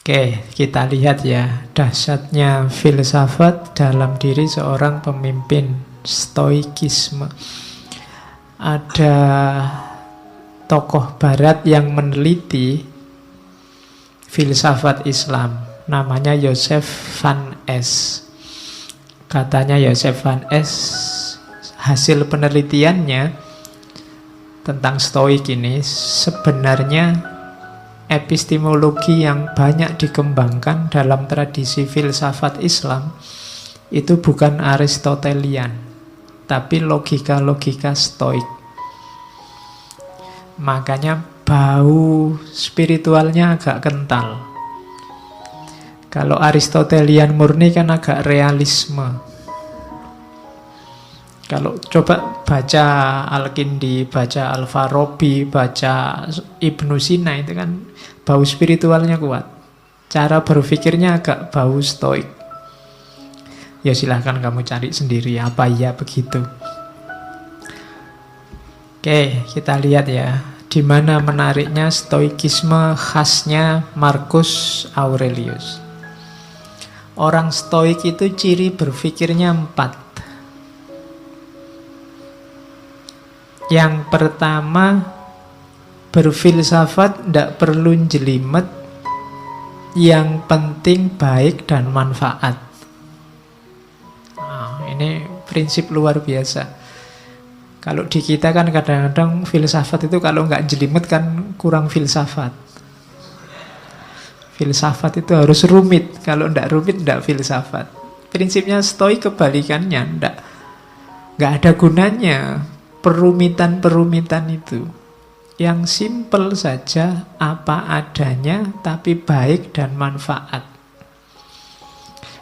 Oke, kita lihat ya dahsyatnya filsafat dalam diri seorang pemimpin stoikisme. Ada tokoh barat yang meneliti filsafat Islam, namanya Joseph Van Es. Katanya Joseph Van Es, hasil penelitiannya tentang stoik ini sebenarnya epistemologi yang banyak dikembangkan dalam tradisi filsafat Islam itu bukan Aristotelian, tapi logika-logika stoik. Makanya bau spiritualnya agak kental. Kalau Aristotelian murni kan agak realisme. Kalau coba baca Al-Kindi, baca Al-Farabi, baca Ibnu Sina, itu kan bau spiritualnya kuat. Cara berpikirnya agak bau stoik. Ya silahkan kamu cari sendiri apa iya begitu. Oke, kita lihat ya, di mana menariknya stoikisme khasnya Marcus Aurelius. Orang stoik itu ciri berpikirnya 4. Yang pertama, berfilsafat tidak perlu jelimet, yang penting baik dan manfaat. Nah, ini prinsip luar biasa. Kalau di kita kan kadang-kadang filsafat itu kalau nggak jelimet kan kurang filsafat. Filsafat itu harus rumit, kalau nggak rumit nggak filsafat. Prinsipnya stoik kebalikannya, nggak ada gunanya perumitan-perumitan itu. Yang simpel saja, apa adanya, tapi baik dan manfaat.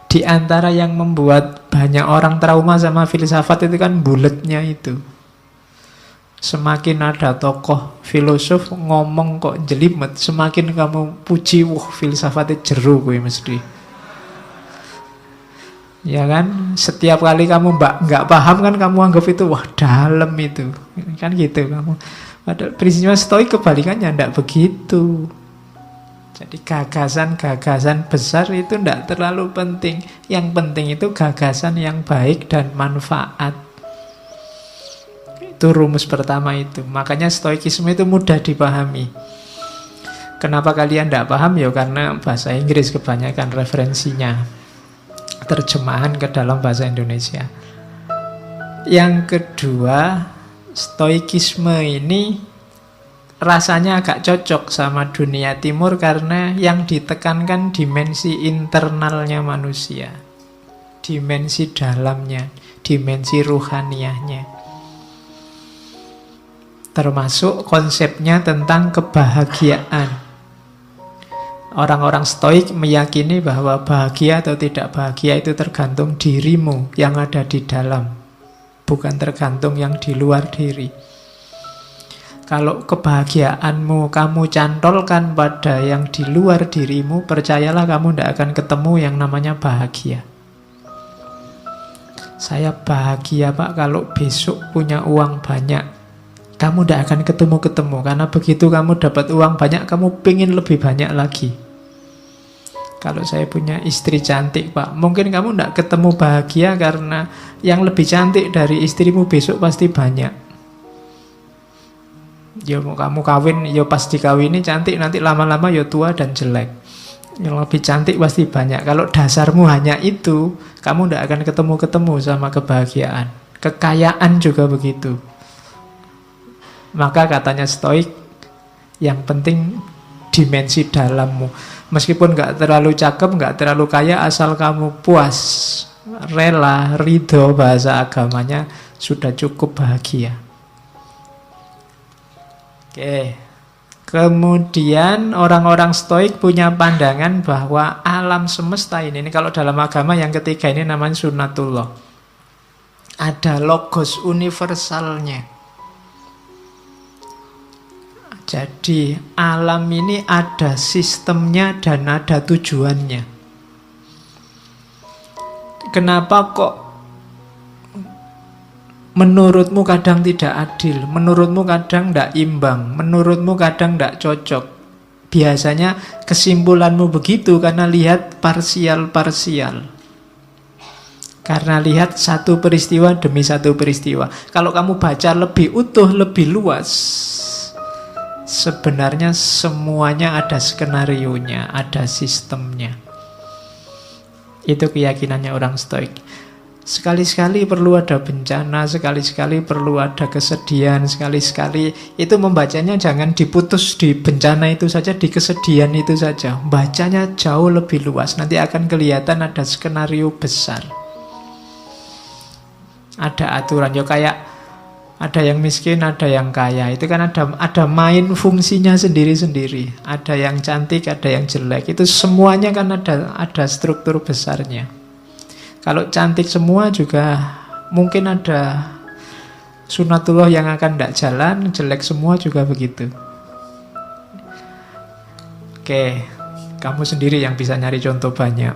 Di antara yang membuat banyak orang trauma sama filsafat itu kan buletnya itu. Semakin ada tokoh filosof ngomong kok jelimet, semakin kamu puji, wah filsafatnya jeru gue mesti. Ya kan, setiap kali kamu nggak paham kan kamu anggap itu wah dalam itu, kan gitu kamu. Padahal prinsipnya stoik kebalikannya, tidak begitu. Jadi gagasan-gagasan besar itu tidak terlalu penting. Yang penting itu gagasan yang baik dan manfaat. Itu rumus pertama itu. Makanya stoikisme itu mudah dipahami. Kenapa kalian tidak paham? Ya karena bahasa Inggris kebanyakan referensinya, terjemahan ke dalam bahasa Indonesia. Yang kedua, stoikisme ini rasanya agak cocok sama dunia timur karena yang ditekankan dimensi internalnya manusia, dimensi dalamnya, dimensi ruhaniahnya, termasuk konsepnya tentang kebahagiaan. Orang-orang stoik meyakini bahwa bahagia atau tidak bahagia itu tergantung dirimu yang ada di dalam, bukan tergantung yang di luar diri. Kalau kebahagiaanmu kamu cantolkan pada yang di luar dirimu, percayalah kamu tidak akan ketemu yang namanya bahagia. Saya bahagia Pak kalau besok punya uang banyak. Kamu tidak akan ketemu-ketemu, karena begitu kamu dapat uang banyak, kamu pengen lebih banyak lagi. Kalau saya punya istri cantik Pak, mungkin kamu tidak ketemu bahagia karena yang lebih cantik dari istrimu besok pasti banyak. Ya mau kamu kawin, ya pas dikawini cantik, nanti lama-lama ya tua dan jelek. Yang lebih cantik pasti banyak. Kalau dasarmu hanya itu, kamu tidak akan ketemu-ketemu sama kebahagiaan. Kekayaan juga begitu. Maka katanya stoik, yang penting dimensi dalammu. Meskipun gak terlalu cakep, gak terlalu kaya, asal kamu puas, rela, ridho, bahasa agamanya, sudah cukup bahagia. Oke. Kemudian orang-orang stoik punya pandangan bahwa alam semesta ini kalau dalam agama yang ketiga ini namanya sunnatullah. Ada logos universalnya. Jadi alam ini ada sistemnya dan ada tujuannya. Kenapa kok menurutmu kadang tidak adil, menurutmu kadang tidak imbang, menurutmu kadang tidak cocok? Biasanya kesimpulanmu begitu karena lihat parsial-parsial. Karena lihat satu peristiwa demi satu peristiwa. Kalau kamu baca lebih utuh, lebih luas, sebenarnya semuanya ada skenarionya, ada sistemnya. Itu keyakinannya orang Stoik. Sekali-sekali perlu ada bencana, sekali-sekali perlu ada kesedihan, sekali-sekali itu membacanya jangan diputus di bencana itu saja, di kesedihan itu saja. Bacanya jauh lebih luas, nanti akan kelihatan ada skenario besar. Ada aturan, ya kayak ada yang miskin, ada yang kaya. Itu kan ada main fungsinya sendiri-sendiri. Ada yang cantik, ada yang jelek. Itu semuanya kan ada struktur besarnya. Kalau cantik semua juga mungkin ada sunatullah yang akan tidak jalan, jelek semua juga begitu. Oke, kamu sendiri yang bisa nyari contoh banyak.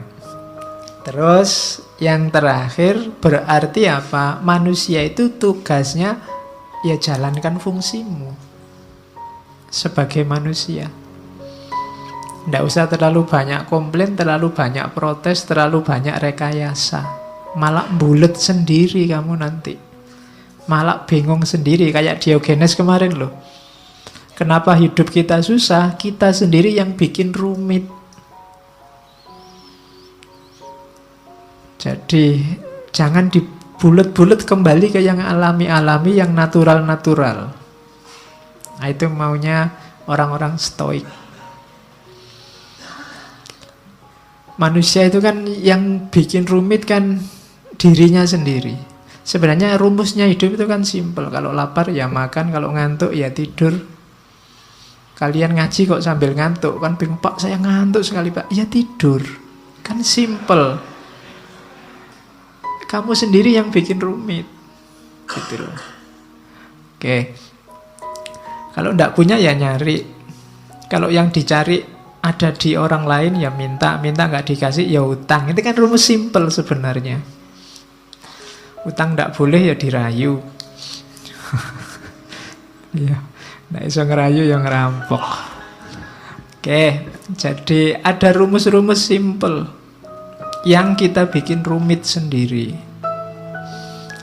Terus yang terakhir berarti apa? Manusia itu tugasnya ya jalankan fungsimu sebagai manusia. Tidak usah terlalu banyak komplain, terlalu banyak protes, terlalu banyak rekayasa. Malah bulet sendiri kamu nanti. Malah bingung sendiri, kayak Diogenes kemarin loh. Kenapa hidup kita susah? Kita sendiri yang bikin rumit. Jadi jangan dibulet-bulet, kembali ke yang alami-alami, yang natural-natural. Nah, itu maunya orang-orang Stoik. Manusia itu kan yang bikin rumit kan dirinya sendiri. Sebenarnya rumusnya hidup itu kan simpel. Kalau lapar ya makan, kalau ngantuk ya tidur. Kalian ngaji kok sambil ngantuk? Kan bingung, Pak saya ngantuk sekali Pak. Ya tidur. Kan simpel. Kamu sendiri yang bikin rumit. Gitu loh. Oke. Kalau enggak punya ya nyari. Kalau yang dicari ada di orang lain ya minta nggak dikasih ya utang. Itu kan rumus simpel sebenarnya. Utang nggak boleh ya dirayu. Ya, nggak bisa ngerayu yang ngerampok. Oke, jadi ada rumus-rumus simpel yang kita bikin rumit sendiri.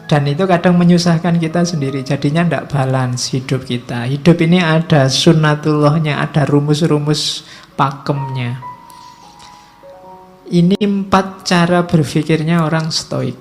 Dan itu kadang menyusahkan kita sendiri. Jadinya tidak balance hidup kita. Hidup ini ada sunnatullahnya, ada rumus-rumus pakemnya. Ini 4 cara berpikirnya orang Stoik.